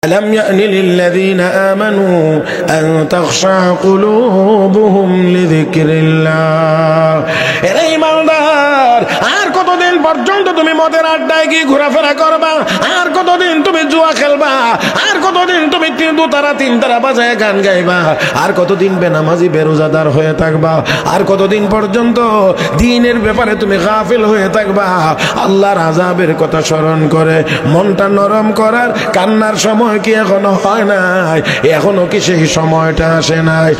ألم يأن للذين آمنوا أن تخشع قلوبهم لذكر الله এরে ইমানদার আর কতদিন পর্যন্ত তুমি মদের আড্ডায় গিয়ে ঘোরাফেরা করবা? আর কতদিন তুমি জুয়া খেলবা? আর কতদিন তুমি তিন তারা বাজায় গান গাইবা? আর কতদিন বেনামাজি বেরোজাদার হয়ে থাকবা? আর কতদিন পর্যন্ত দ্বীনের ব্যাপারে তুমি গাফিল হয়ে থাকবা? আল্লাহর আযাবের কথা স্মরণ করে মনটা নরম করার কান্নার সময় কি এখনো হয় নাই? এখনো কি সেই সময়টা আসে নাই?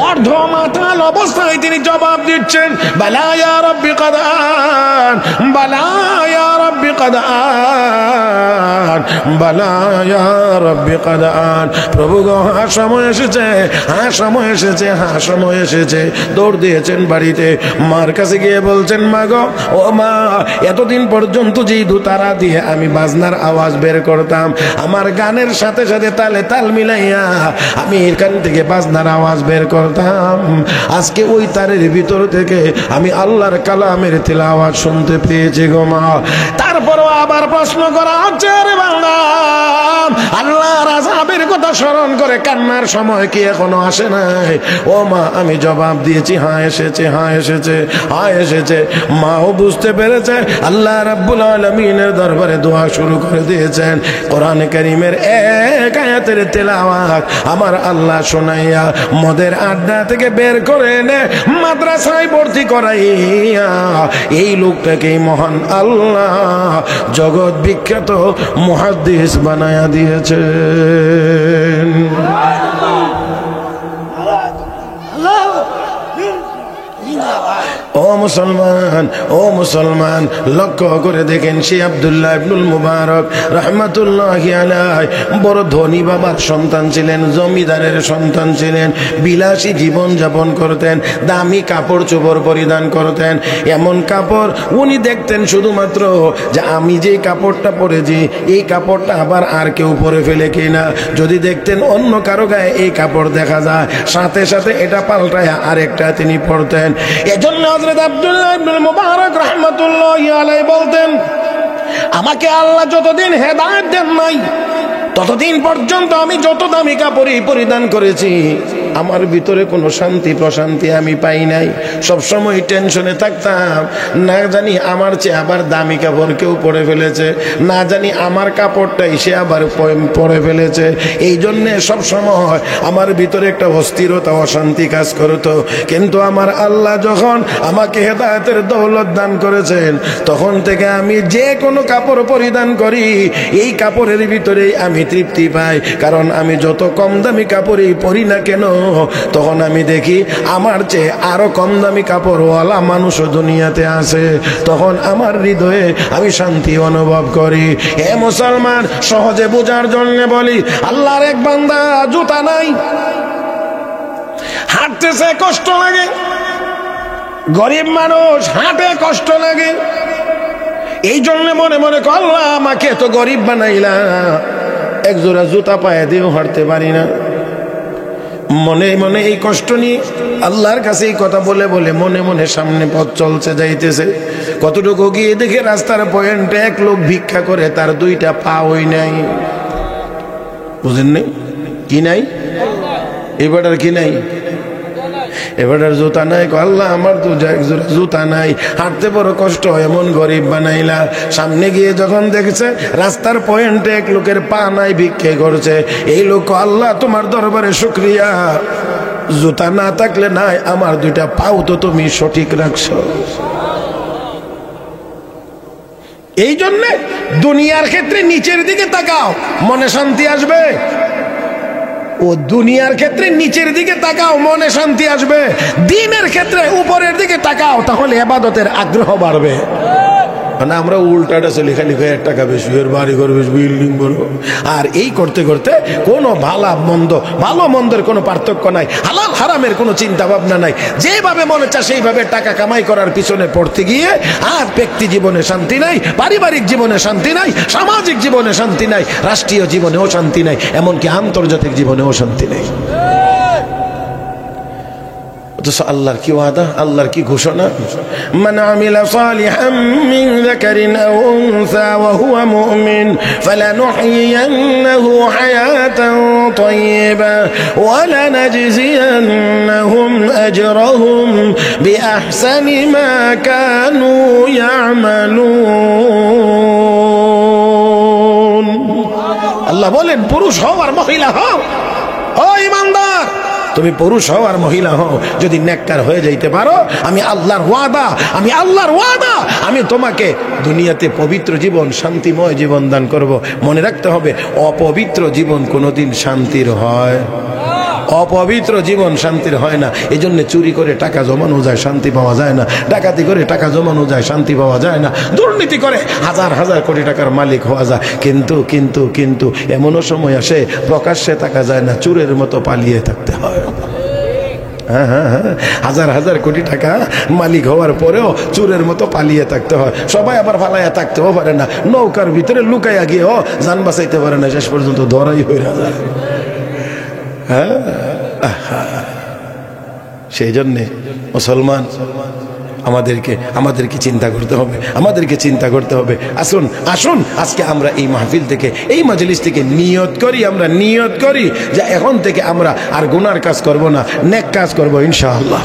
অর্ধ মাতাল অবস্থায় তিনি জবাব দিচ্ছেন, বালা ইয়া রাব্বি কাদ আন, বালা ইয়া রাব্বি কাদ আন, বালা ইয়া রাব্বি কাদ আন। প্রভু গো, হ্যাঁ সময় এসেছে, হ্যাঁ সময় এসেছে, হ্যাঁ সময় এসেছে। দৌড় দিয়েছেন বাড়িতে, মার কাছে গিয়ে বলছেন, মা গো, ও মা, এতদিন পর্যন্ত যেই দুতারা দিয়ে আমি বাজনার আওয়াজ বের করতাম, আমার গানের সাথে সাথে তালে তাল মিলাইয়া আমি এখান থেকে বাজনার আওয়াজ বের করতাম, আজকে ওই তারের ভিতর থেকে আমি আল্লাহর কালামের তিলাওয়াত শুনতে পেয়েছি গো মা। তারপরও আবার প্রশ্ন করা হচ্ছে, আরে বান্দা, আল্লাহর আযাবের কথা স্মরণ করে কান্নার সময় কি এখনো আসে নাই? ও মা, আমি জবাব দিয়েছি, হ্যাঁ এসেছে, হ্যাঁ এসেছে, হ্যাঁ এসেছে। মাও বুঝতে পেরেছে, আল্লাহ রাব্বুল আলামিনের দরবারে দোয়া শুরু করে দিয়েছেন। কোরআনে কারীমের এক আয়াতের তেলাওয়াত আমার আল্লাহ শোনাইয়া মদের আড্ডা থেকে বের করে এনে মাদ্রাসায় ভর্তি করাইয়া এই লোকটাকেই মহান আল্লাহ জগৎ বিখ্যাত মুহাদ্দিস বানায়া দিয়েছেন। ও মুসলমান, ও মুসলমান, লক্ষ্য করে দেখেন, সেই আব্দুল্লাহ ইবনুল মুবারক রাহমাতুল্লাহি আলাইহি বড় ধনী বাবার সন্তান ছিলেন, জমিদারের সন্তান ছিলেন, বিলাসী জীবন যাপন করতেন, দামি কাপড় চোপড় পরিধান করতেন। এমন কাপড় উনি দেখতেন শুধুমাত্র যে আমি যে কাপড়টা পরেছি এই কাপড়টা আবার আর কেউ পরে ফেলে কিনা। যদি দেখতেন অন্য কারো গায়ে এই কাপড় দেখা যায়, সাথে সাথে এটা পাল্টায় আরেকটা তিনি পরতেন। এজন্য হযরত আব্দুল্লাহ ইবনুল মুবারক রাহমাতুল্লাহি আলাইহি বলতেন, আমাকে আল্লাহ যতদিন হেদায়েত দেন নাই ততদিন পর্যন্ত আমি যত দামি কাপড়ই পরিধান করেছি আমার ভিতরে কোনো শান্তি প্রশান্তি আমি পাই নাই। সবসময় টেনশনে থাকতাম, না জানি আমার চেয়ে আবার দামি কাপড় কেউ পরে ফেলেছে, না জানি আমার কাপড়টাই সে আবার পরে ফেলেছে। এই জন্যে সবসময় আমার ভিতরে একটা অস্থিরতা অশান্তি কাজ করতো। কিন্তু আমার আল্লাহ যখন আমাকে হেদায়েতের দৌলত দান করেছেন, তখন থেকে আমি যে কোনো কাপড় পরিধান করি এই কাপড়ের ভিতরেই আমি তৃপ্তি পাই। কারণ আমি যত কম দামি কাপড়ই পরি না কেন, তখন আমি দেখি আমার চেয়ে আরো কম দামি কাপড়ওয়ালা মানুষও দুনিয়াতে আছে, তখন আমার হৃদয়ে আমি শান্তি অনুভব করি। হে মুসলমান, সহজে বোঝার জন্য বলি, আল্লাহর এক বান্দা জুতা নাই, হাঁটতেছে কষ্ট লাগে, গরিব মানুষ হাঁটে কষ্ট লাগে, এই জন্য মনে মনে আল্লাহ আমাকে তো গরিব বানাইলা, এক জোড়া জুতা পায়ে দিয়েও হাঁটতে পারি না। মনে মনে এই কষ্ট নিয়ে আল্লাহর কাছে এই কথা বলে বলে মনে মনে সামনে পথ চলছে যাইতেছে। কতটুকু গিয়ে দেখে রাস্তার পয়েন্টে এক লোক ভিক্ষা করে, তার দুইটা পা ওই নাই। বুঝেন নাই? কি নাই? এবারটার কি নাই? এবারটার জুতা নাই। আল্লাহ আমার তো জুতা নাই, হাঁটতে বড় কষ্ট, এমন গরিব বানাইলা। সামনে গিয়ে যখন দেখছে রাস্তার পয়েন্টে এক লোকের পা নাই, ভিক্ষে করছে, এই লোক, আল্লাহ তোমার দরবারে শুকরিয়া, জুতা না থাকলে নাই, আমার দুইটা পাও তো তুমি সঠিক রাখছো। এই জন্যে দুনিয়ার ক্ষেত্রে নিচের দিকে তাকাও, মনে শান্তি আসবে। ও দুনিয়ার ক্ষেত্রে নিচের দিকে তাকাও, মনে শান্তি আসবে। দ্বীনের ক্ষেত্রে উপরের দিকে তাকাও, তাহলে ইবাদতের আগ্রহ বাড়বে। মানে আমরা উল্টাটা চলি, খালি কয়েক টাকা বেশি, বাড়ি ঘর বেশি, বিল্ডিং বড়, আর এই করতে করতে কোনো ভালো মন্দের কোনো পার্থক্য নাই, হালাল হারামের কোনো চিন্তা ভাবনা নাই। যেভাবে মনে চায় সেইভাবে টাকা কামাই করার পিছনে পড়তে গিয়ে আর ব্যক্তি জীবনে শান্তি নাই, পারিবারিক জীবনে শান্তি নাই, সামাজিক জীবনে শান্তি নাই, রাষ্ট্রীয় জীবনেও শান্তি নাই, এমনকি আন্তর্জাতিক জীবনেও শান্তি নেই। অথচ আল্লাহর কি ওয়াদা, আল্লাহর কি ঘোষণা, মান আমিলা সালিহাম মিন যাকারিন আও উনসা ওয়া হুয়া মুমিন ফালানুহয়িয়ান্নাহু হায়াতান তাইয়্যিবা ওয়া লানাজজিয়ান্নাহুম আজরাহুম বিআহসানি মা কানু ইয়ামালুন। আল্লাহ বলেন পুরুষ হও আর মহিলা হও, ও ঈমানদার তুমি পুরুষ হও আর মহিলা হও, যদি নেককার হয়ে যাইতে পারো, আমি আল্লাহর ওয়াদা, আমি আল্লাহর ওয়াদা, আমি তোমাকে দুনিয়াতে পবিত্র জীবন, শান্তিময় জীবন দান করব। মনে রাখতে হবে, অপবিত্র জীবন কোনোদিন শান্তির হয়, অপবিত্র জীবন শান্তির হয় না। এই জন্য চুরি করে টাকা জমানো যায়, শান্তি পাওয়া যায় না। ডাকাতি করে টাকা জমানো যায়, শান্তি পাওয়া যায় না। দুর্নীতি করে হাজার হাজার কোটি টাকার মালিক হওয়া যায়, কিন্তু কিন্তু কিন্তু এমনও সময় আসে প্রকাশ্যে থাকা যায় না, চোরের মতো পালিয়ে থাকতে হয়। হ্যাঁ হ্যাঁ হ্যাঁ, হাজার হাজার কোটি টাকা মালিক হওয়ার পরেও চোরের মতো পালিয়ে থাকতে হয়। সবাই আবার ফালাইয়া থাকতেও পারে না, নৌকার ভিতরে লুকাইয়া গিয়েও জান বাঁচাইতে পারে না, শেষ পর্যন্ত ধরাই হয়ে যায়। হ্যাঁ, সেই জন্যে মুসলমান আমাদেরকে চিন্তা করতে হবে, আমাদেরকে চিন্তা করতে হবে। আসুন আসুন আজকে আমরা এই মাহফিল থেকে, এই মাজলিস থেকে নিয়ত করি, আমরা নিয়ত করি যে এখন থেকে আমরা আর গুনার কাজ করব না, নেক কাজ করব ইনশাআল্লাহ।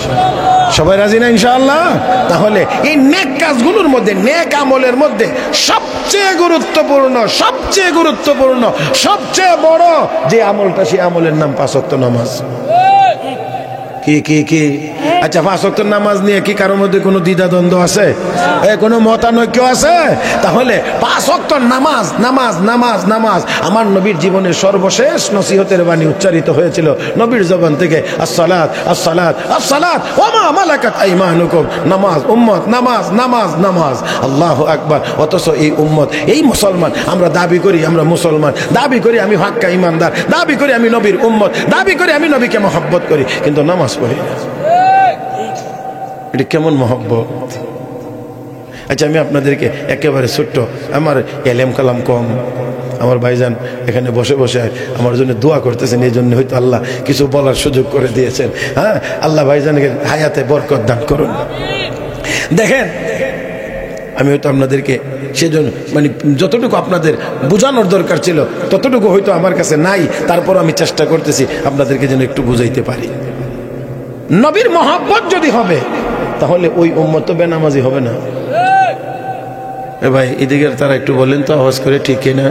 সবাই রাজি না ইনশাআল্লাহ? তাহলে এই নেক কাজগুলোর মধ্যে, নেক আমলের মধ্যে সবচেয়ে গুরুত্বপূর্ণ, সবচেয়ে গুরুত্বপূর্ণ, সবচেয়ে বড় যে আমলটা, সেই আমলের নাম 5 ওয়াক্ত নামাজ। কি কি কি? আচ্ছা, 5 ওয়াক্ত নামাজ নিয়ে কি কারোর মধ্যে কোনো দ্বিধাদ্বন্দ্ব আছে? কোনো মতানৈক্য আছে? তাহলে 5 ওয়াক্ত নামাজ, নামাজ, নামাজ, নামাজ। আমার নবীর জীবনের সর্বশেষ নসিহতের বাণী উচ্চারিত হয়েছিল নবীর জবান থেকে, আসসালাত আসসালাত আসসালাত ওয়া মা মালাকাত আইমানুকুম। নামাজ উম্মত, নামাজ নামাজ নামাজ। আল্লাহু আকবার। অথচ এই উম্মত, এই মুসলমান, আমরা দাবি করি আমরা মুসলমান, দাবি করি আমি পাক্কা ঈমানদার, দাবি করি আমি নবীর উম্মত, দাবি করি আমি নবীকে মহব্বত করি, কিন্তু নামাজ পড়ি না। এটা কেমন মহব্বত? আচ্ছা, আমি আপনাদেরকে একেবারে ছোট্ট, আমার এলেম কালাম কম, আমার ভাইজান এখানে বসে বসে আমার জন্য দোয়া করতেছেন, এই জন্য হয়তো আল্লাহ কিছু বলার সুযোগ করে দিয়েছেন। হ্যাঁ, আল্লাহ ভাইজানকে হায়াতে বরকত দান করুন। দেখেন, আমি হয়তো আপনাদেরকে সেজন্য মানে যতটুকু আপনাদের বোঝানোর দরকার ছিল ততটুকু হয়তো আমার কাছে নাই, তারপর আমি চেষ্টা করতেছি আপনাদেরকে যেন একটু বুঝাইতে পারি। নবীর মহব্বত যদি হবে তাহলে ওই উম্মত তো বেনামাজি হবে না। এ ভাই, এদিকে তারা একটু বলেন তো আওয়াজ করে, ঠিক না?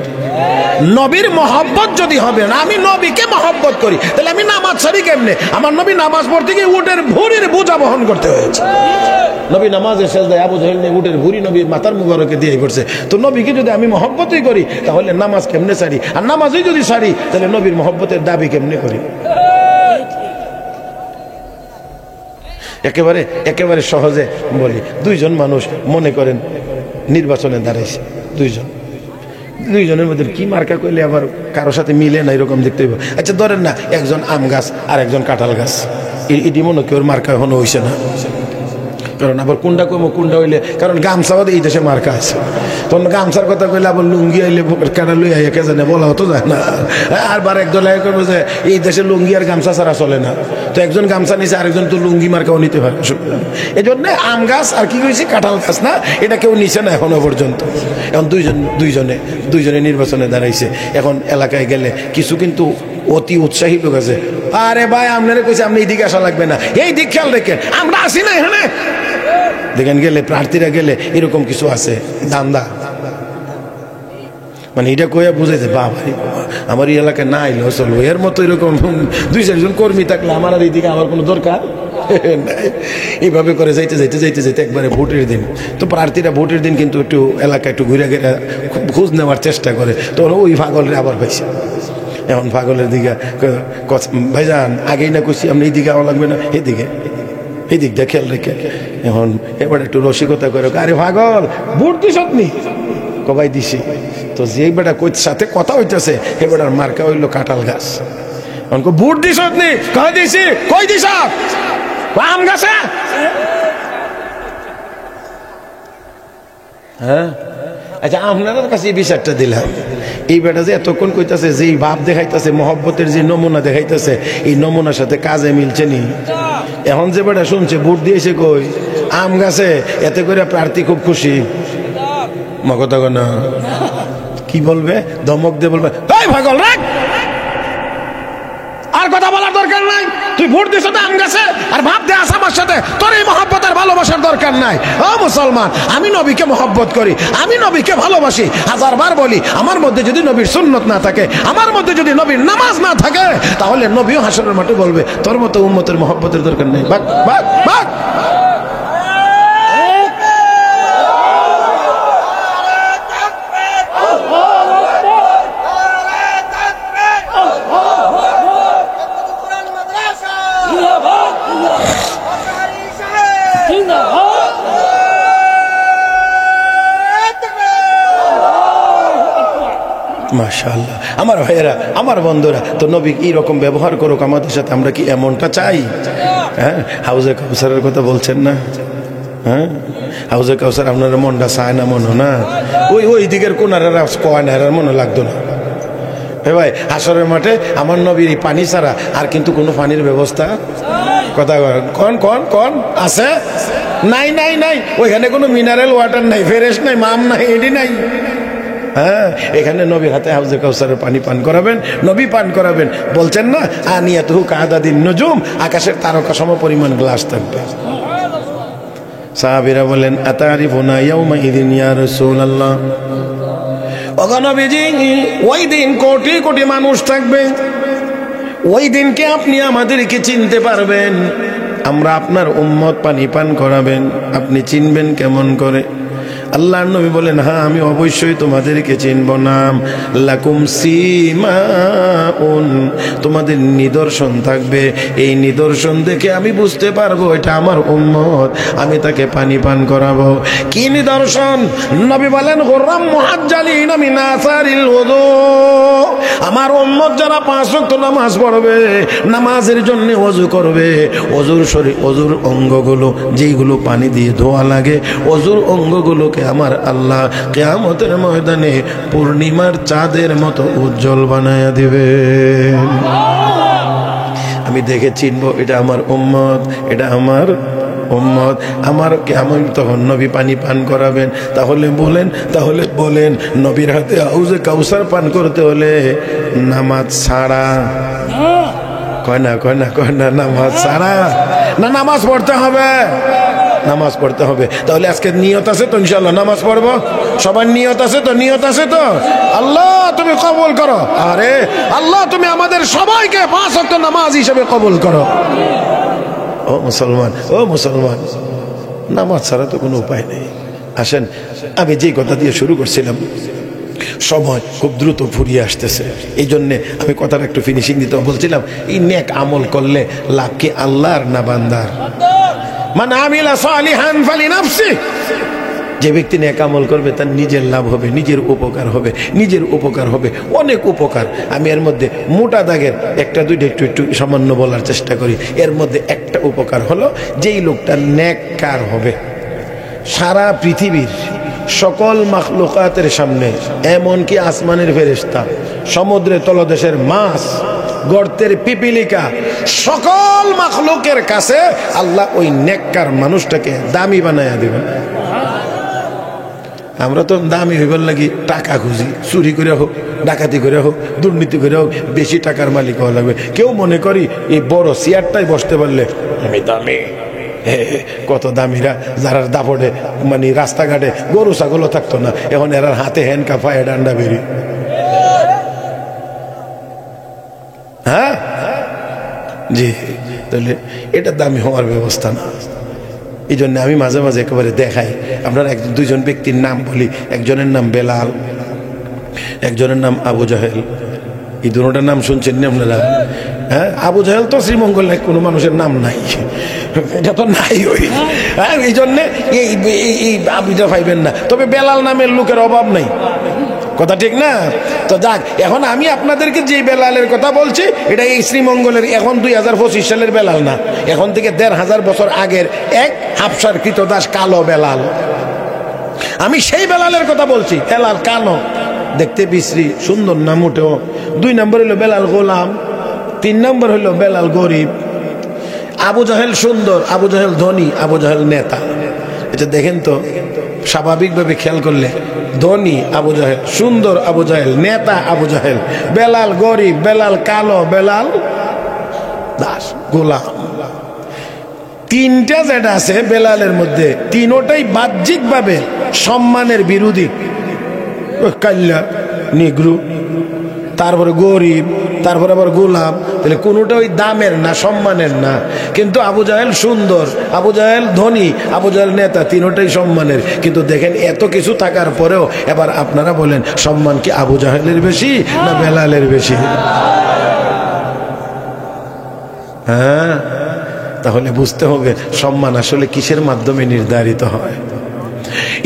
নবীর মহব্বত যদি হবে না, আমি নবীকে মহব্বত করি, তাহলে আমি নামাজ ছাড়ি কেমনে? আমার নবী নামাজ পড়তে গিয়ে উটের ভুঁড়ির বোঝা বহন করতে হয়েছে। নবী নামাজের সেজদায় আবু জাহেল নিয়ে উটের ভুঁড়ি নবীর মাথার মুবারকে দিয়ে পড়ছে। তো নবীকে যদি আমি মহব্বতই করি তাহলে নামাজ কেমনে ছাড়ি? আর নামাজই যদি ছাড়ি তাহলে নবীর মহব্বতের দাবি কেমনে করি? একেবারে একেবারে সহজে বলি, দুইজন মানুষ মনে করেন নির্বাচনে দাঁড়াইছে, দুইজনের মধ্যে কি মার্কা করলে আবার কারোর সাথে মিলে না, এরকম দেখতে হবে। আচ্ছা, ধরেন না একজন আম গাছ আর একজন কাঁঠাল গাছ, এটি মনে কেউ মার্কা এখনো হইছে না। কারণ আবার কোনটা কমো কোনটা হইলে, কারণ গামছাও এই দেশে মার্কা আছে, তখন গামছার কথা কইলে আবার লুঙ্গি আইলে কাটা লই আইয়া কে জানে, বলা হতো যায় না। আর বার একদল করবো যে এই দেশে লুঙ্গি আর গামছা ছাড়া চলে না, তো একজন গামছা নিছে আরেকজন তো লুঙ্গি মার্কাও নিতে পারে। এই জন্য আম গাছ আর কি করেছি কাঁঠাল গাছ না, এটা কেউ নিছে না এখনো পর্যন্ত। এখন দুইজনে নির্বাচনে দাঁড়াইছে। এখন এলাকায় গেলে কিছু কিন্তু অতি উৎসাহী লোক আছে, আরে ভাই আপনারা কইছে আপনি এইদিকে আসা লাগবে না, এই দিক খেয়াল রেখে আমরা আসি না এখানে। দেখেন গেলে প্রার্থীরা গেলে এরকম কিছু আছে দান্দা, মানে এটা কইয়া বুঝাইছে বাবা আমার এই এলাকায় না আইলেও চলবো, এর মতো এরকম 2-4 কর্মী থাকলে আমার আর এইদিকে আমার কোনো দরকার নাই। এইভাবে করে যাইতে যাইতে যাইতে যাইতে একবারে ভোটের দিন, তো প্রার্থীরা ভোটের দিন কিন্তু একটু এলাকা একটু ঘুরে ঘুরে খোঁজ নেওয়ার চেষ্টা করে, তো ওই পাগলের আবার পাইছে। এখন পাগলের দিকে ভাইজান আগেই না করছি আপনি এইদিকে আওয়া লাগবে না, এই দিকটা খেয়াল রেখে। এখন এবার একটু রসিকতা করে, আরে পাগল ভোট দিস আপনি? কবাই দিছি। তো যে বেটা সাথে কথা হইতেছে এ বেটার মার্কা হইলো কাঁঠাল গাছ। ভোট দিস আপনি? কই দিছি। কই দিস? আম গাছে। হ্যাঁ, আচ্ছা আপনাদের কাছে এই বিচারটা দিলাম, এই বেটা যে এতক্ষণ কইতাছে যে ভাব দেখাইতেছে, মহব্বতের যে নমুনা দেখাইতেছে, এই নমুনার সাথে কাজে মিলছে নি? এখন যে বেটা শুনছে ভোট দিয়েছে কই আম গাছে, এতে করে প্রার্থী খুব খুশি, কথা না কি বলবে, ধমক দিয়ে বলবে তাই পাগল রাখ, আর কথা বলার দরকার নাই, তুই ভোট দিছ তো আম গাছে আর ভাব দে আসামার সাথে, তোর এই মহব্বত আর ভালোবাসার দরকার নাই। ও মুসলমান, আমি নবীকে মহব্বত করি, আমি নবীকে ভালোবাসি, হাজারবার বলি আমার মধ্যে যদি নবীর সুন্নত না থাকে, আমার মধ্যে যদি নবীর নামাজ না থাকে, তাহলে নবীও হাসরের মাঠে বলবে তোর মতো উম্মতের মহব্বতের দরকার নেই। ভাগ ভাগ ভাগ। মাশাআল্লাহ, আমার ভাইয়েরা, আমার বন্ধুরা, তো নবী এইরকম ব্যবহার করুক আমাদের সাথে, আমরা কি এমনটা চাই? হ্যাঁ, হাউজে কাউসারের কথা বলছেন না? হ্যাঁ, হাউজে কাউসার আপনার মনটা চায় না মনে না? ওই দিকের কোনারা কয় না, মনে লাগতো না ভাই। হাসরের মাঠে আমার নবীর পানি ছাড়া আর কিন্তু কোনো পানির ব্যবস্থা কথা কন কন কন আছে? নাই নাই নাই, ওইখানে কোনো মিনারেল ওয়াটার নাই, ফ্রেশ নাই, মাম নাই, এডি নাই। হ্যাঁ, এখানে নবীর হাতে হাউজে কাউসারের পানি পান করাবেন, নবী পান করাবেন। বলছেন না আনিয়াতুহু কাআদাদিন নুজুম, আকাশের তারকা সম পরিমাণ গ্লাস থাকবে। সাহাবীরা বলেন আতারিফুনা ইয়াউমা ইযিন ইয়া রাসূলুল্লাহ, ওগো নবীজি ওই দিন কোটি কোটি মানুষ থাকবে, ওই দিনকে আপনি আমাদেরকে চিনতে পারবেন, আমরা আপনার উম্মত, পানি পান করাবেন, আপনি চিনবেন কেমন করে? আল্লাহর নবী বলেন হ্যাঁ, আমি অবশ্যই তোমাদেরকে চিনব। নাম লাকুম সিমাউন, তোমাদের নিদর্শন থাকবে, এই নিদর্শন দেখে আমি বুঝতে পারবো এটা আমার উম্মত, আমি তাকে পানি পান করাবো। কি নিদর্শন? নবী বলেন গুররাম মুহাজ্জালিন মিন আসারিল ওযু, আমার উম্মত যারা 5 ওয়াক্ত নামাজ পড়বে, নামাজের জন্য ওযু করবে, ওযুর অঙ্গগুলো যেগুলো পানি দিয়ে ধোয়া লাগে, ওযুর অঙ্গগুলোকে আমার আল্লাহ কিয়ামতের ময়দানে পূর্ণিমার চাঁদের মতো উজ্জ্বল বানায়া দিবে। আমি দেখে চিনবো এটা আমার উম্মত, এটা আমার উম্মত। আমার তখন নবী পানি পান করাবেন। তাহলে বলেন নবীর হাতে হাউজে কাউসার পান করতে হলে নামাজ ছাড়া, কয় না নামাজ ছাড়া না, নামাজ পড়তে হবে, নামাজ পড়তে হবে। তাহলে আজকে নিয়ত আছে তো ইনশাআল্লাহ নামাজ পড়বো? সবার নিয়ত আছে তো? নিয়ত আছে তো? আল্লাহ তুমি কবুল করো, আরে আল্লাহ তুমি আমাদের সবাইকে 5 ওয়াক্ত নামাজ হিসেবে কবুল করো। ও মুসলমান, নামাজ ছাড়া তো কোনো উপায় নেই। আসেন, আমি যেই কথা দিয়ে শুরু করছিলাম, সময় খুব দ্রুত ফুরিয়ে আসতেছে, এই জন্যে আমি কথাটা একটু ফিনিশিং দিতে বলছিলাম। এই নেক আমল করলে লাভ কি আল্লাহর না বান্দার? মান আমিলা সালিহান ফালিনাফসি, যে ব্যক্তি নেক আমল করবে তার নিজের লাভ হবে, নিজের উপকার হবে, অনেক উপকার। আমি এর মধ্যে মোটা দাগের একটা দুইটা একটু সামান্য বলার চেষ্টা করি। এর মধ্যে একটা উপকার হলো, যেই লোকটা নেককার হবে, সারা পৃথিবীর সকল মাখলুকাতের সামনে, এমনকি আসমানের ফেরেশতা, সমুদ্রের তলদেশের মাছ, গর্তের পিপিলিকা, সকল মাখলুকের কাছে আল্লাহ ওই নেককার মানুষটাকে দামি বানায়া দিবেন। আমরা তো দামি হইবার লাগি টাকা খুঁজি, চুরি করে হোক, ডাকাতি করে হোক, দুর্নীতি করে হোক, বেশি টাকার মালিক হওয়া লাগবে। কেউ মনে করি এই বড় চেয়ারটাই বসতে পারলে আমি দামি। কত দামিরা যারা দাপড়ে মানে রাস্তাঘাটে গরু ছাগলও থাকতো না, এখন এরার হাতে হ্যান্ডকাপ, পায়ে ডান্ডা বেরি। হ্যাঁ জি, তাহলে এটা দামি হওয়ার ব্যবস্থা না। এই জন্য আমি মাঝে মাঝে একেবারে দেখাই, আপনারা দুইজন ব্যক্তির নাম বলি। একজনের নাম বেলাল, একজনের নাম আবু জাহেল। এই দুটোটার নাম শুনছেন না আপনারা? হ্যাঁ, আবু জাহেল তো শ্রীমঙ্গল নাই, কোনো মানুষের নাম নাই, এটা তো নাই। ওই হ্যাঁ, এই জন্যে এই আবিটা পাইবেন না। তবে বেলাল নামের লোকের অভাব নাই, কথা ঠিক না? তো যাক, এখন আমি আপনাদেরকে যে বেলালের কথা বলছি, এটা এই শ্রীমঙ্গলের এখন 2025 সালের বেলাল না, এখন থেকে 1500 বছর আগের এক হাবশার কৃতদাস কালো বেলাল। আমি সেই বেলালের কথা বলছি। বেলাল কালো, দেখতে বিশ্রী, সুন্দর না মোটেও। 2 নম্বর হলো বেলাল গোলাম, 3 নম্বর হলো বেলাল গরিব। আবু জাহেল সুন্দর, আবু জাহেল ধনী, আবু জাহেল নেতা। এটা দেখেন তো, স্বাভাবিকভাবে খেয়াল করলে ধনী আবু জাহেল, সুন্দর আবু জাহেল, নেতা আবু জাহেল, বেলাল গরিব, বেলাল কালো, বেলাল দাস গোলাম। তিনটা যেটা আছে বেলালের মধ্যে, তিনোটাই বাহ্যিকভাবে সম্মানের বিরোধী। কাল্লা, নিগ্রু, তারপরে গরিব, তারপরে আবার গোলাম। তাহলে কোনোটা ওই দামের না, সম্মানের না। কিন্তু আবু জাহেল সুন্দর, আবু জাহেল ধনী, আবু জাহেল নেতা, তিনোটাই সম্মানের। কিন্তু দেখেন এত কিছু থাকার পরেও এবার আপনারা বলেন সম্মান কি আবু জাহেলের বেশি না বেলালের বেশি? হ্যাঁ, তাহলে বুঝতে হবে সম্মান আসলে কিসের মাধ্যমে নির্ধারিত হয়।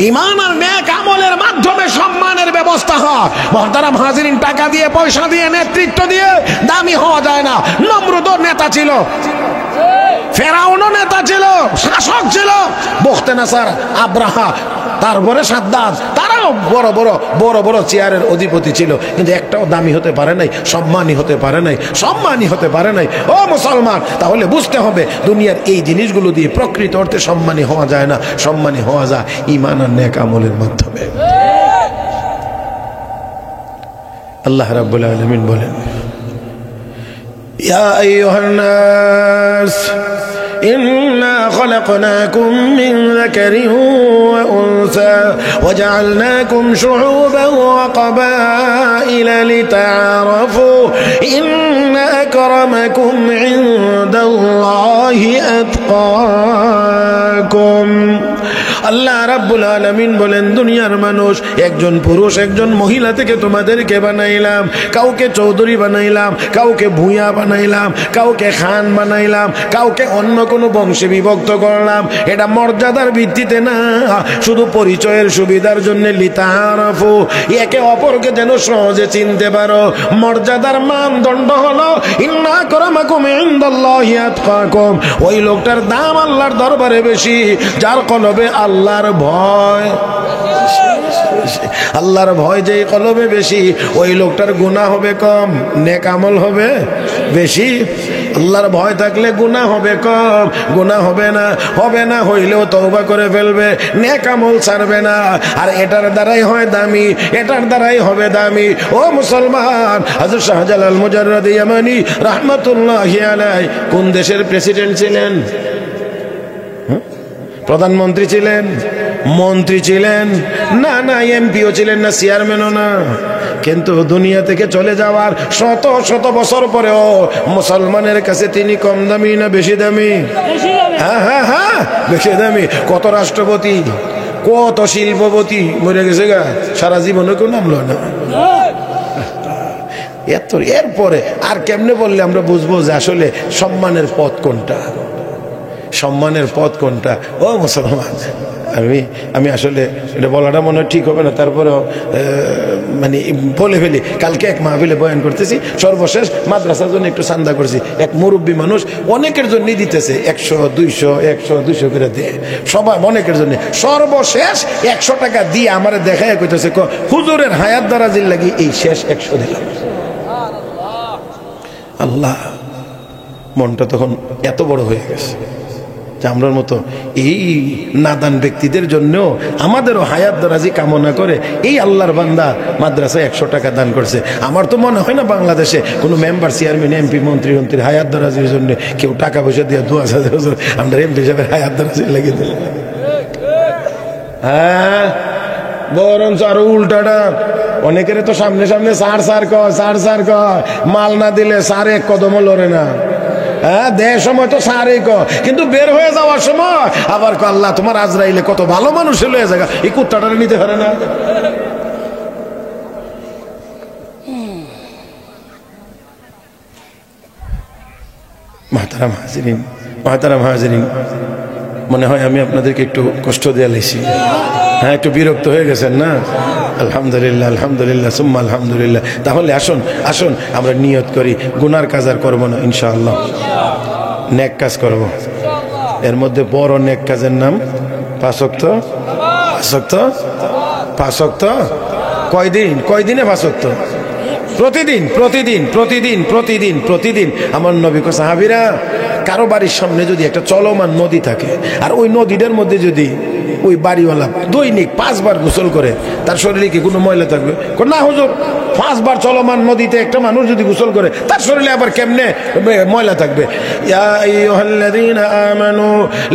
ঈমান আর নেক আমলের মাধ্যমে সম্মানের ব্যবস্থা হয়। মুহতারাম হাজিরিন, টাকা দিয়ে, পয়সা দিয়ে, নেতৃত্ব দিয়ে দামি হওয়া যায় না। নমরুদও নেতা ছিল, ফেরাউনও নেতা ছিল, শাসক ছিল, বখতেনাসার, আব্রাহা, তারপরে সাদ্দাত, তারাও বড় বড় বড় বড় চেয়ারের অধিপতি ছিল, কিন্তু একটাও দামি হতে পারে নাই, সম্মানী হতে পারে নাই, সম্মানী হতে পারে নাই। ও মুসলমান, তাহলে বুঝতে হবে দুনিয়ার এই জিনিসগুলো দিয়ে প্রকৃত অর্থে সম্মানী হওয়া যায় না। সম্মানী হওয়া যায় ঈমান আর নেক আমলের মাধ্যমে। আল্লাহ রাব্বুল আলামিন বলেন, ইয়া আইয়ুহান নাস إنا خلقناكم من ذكر وأنثى وجعلناكم شعوبا وقبائل لتعارفوا إن أكرمكم عند الله أتقاكم। আল্লাহ রাব্বুল আলামিন বলেন, দুনিয়ার মানুষ, একজন পুরুষ একজন মহিলা থেকে তোমাদেরকে বানাইলাম। কাউকে চৌধুরী বানাইলাম, কাউকে ভূঁইয়া বানাইলাম, কাউকে খান বানাইলাম, কাউকে অন্য কোনো বংশে বিভক্ত করলাম। এটা মর্যাদার ভিত্তিতে না, শুধু পরিচয়ের সুবিধার জন্য। লিতাআরাফু, একে অপরকে যেন সহজে চিনতে পারো। মর্যাদার মানদণ্ড হলো ইন্না আকরামাকুম ইনদাল্লাহি আতকাকুম। ওই লোকটার দাম আল্লাহর দরবারে বেশি যার কলবে আল্লাহর ভয়। আল্লাহর ভয় যে কলবে বেশি, ওই লোকটার গুনাহ হবে কম, নেক আমল হবে বেশি। আল্লাহর ভয় থাকলে গুনাহ হবে কম, গুনাহ হবে না, হবে না হইলেও তওবা করে ফেলবে, নেক আমল ছাড়বে না। আর এটার দ্বারাই হয় দামি, এটার দ্বারাই হবে দামি। ও মুসলমান, হযরত শাহজালাল মুজাররদি ইয়ামানি রাহমাতুল্লাহি আলাইহি কোন দেশের প্রেসিডেন্ট ছিলেন? প্রধানমন্ত্রী ছিলেন, মন্ত্রী ছিলেন না, না এমপিও ছিলেন না, চেয়ারম্যানও না। কিন্তু দুনিয়া থেকে চলে যাওয়ার শত শত বছর পরেও মুসলমানের কাছে তিনি কম দামি না বেশি দামি? হ্যাঁ হ্যাঁ হ্যাঁ, বেশি দামি। কত রাষ্ট্রপতি, কত শিল্পপতি মরে গেছে গা, সারা জীবনে কেউ নামলো না। এরপরে আর কেমনে বললে আমরা বুঝবো যে আসলে সম্মানের পথ কোনটা, সম্মানের পথ কোনটা? ও মুসলমান, আমি আসলে এটা বলাটা মনে হয় ঠিক হবে না, তারপরেও মানে বলে ফেলি। কালকে এক মাহফিলে বয়ান করতেছি, সর্বশেষ মাদ্রাসার জন্য একটু চান্দা করছি। এক মুরব্বী মানুষ অনেকের জন্য দিতেছে 100 200 100 200 করে দিয়ে, সবাই অনেকের জন্য। সর্বশেষ 100 টাকা দিয়ে আমার দেখায় কইতেছে, হুজুরের হায়াত দারাজির লাগি এই শেষ 100 দিলাম। আল্লাহ, মনটা তখন এত বড় হয়ে গেছে যে আমরার মতো এই নাদান ব্যক্তিদের জন্য আমাদেরও হায়াত দারাজি কামনা করে এই আল্লাহর বান্দা মাদ্রাসায় 100 টাকা দান করছে। আমার তো মনে হয় না বাংলাদেশে কোনো মেম্বার, চেয়ারম্যান, এমপি, মন্ত্রীর হায়াত দারাজির জন্য কেউ টাকা পয়সা দিয়ে 2000 আমরা এমপি সাহেবের হায়াত দারাজি লাগিয়ে দিল। হ্যাঁ, বরঞ্চ আরো উল্টাটা, অনেকের তো সামনে সামনে সার কয়, মাল না দিলে সার এক কদমও লড়ে না। হ্যাঁ, দেয় সময় তো সারই কিন্তু বের হয়ে যাওয়ার সময় আবার আল্লাহ তোমার আজরাইলে কত ভালো মানুষ লয়ে যায়, এই কুত্তাটা নিতে পারে না। মাহতারাম হাজিরিন, মনে হয় আমি আপনাদেরকে একটু কষ্ট দেয়া লাইছি। হ্যাঁ, একটু বিরক্ত হয়ে গেছেন না? আলহামদুলিল্লাহ, আলহামদুলিল্লাহ, সুম্মা আলহামদুলিল্লাহ। তাহলে আসুন আসুন আমরা নিয়ত করি, গুনার কাজ আর করবো না ইনশাআল্লাহ, নেক কাজ করব। এর মধ্যে বড় নেক কাজের নাম 5 ওয়াক্ত 5 ওয়াক্ত 5 ওয়াক্ত কয়দিনে 5 ওয়াক্ত প্রতিদিন আমার নবী কো সাহাবীরা কারো বাড়ির সামনে যদি একটা চলমান নদী থাকে আর ওই নদীটার মধ্যে যদি ওই বাড়িওয়ালা দৈনিক 5 বার গোসল করে তার শরীরে কি কোনো ময়লা থাকবে? না হুজুর, 5 বার চলমান নদীতে একটা মানুষ যদি গোসল করে তার শরীরে আবার কেমনে ময়লা থাকবে? ইয়া আইয়ুহাল্লাযীনা আমানু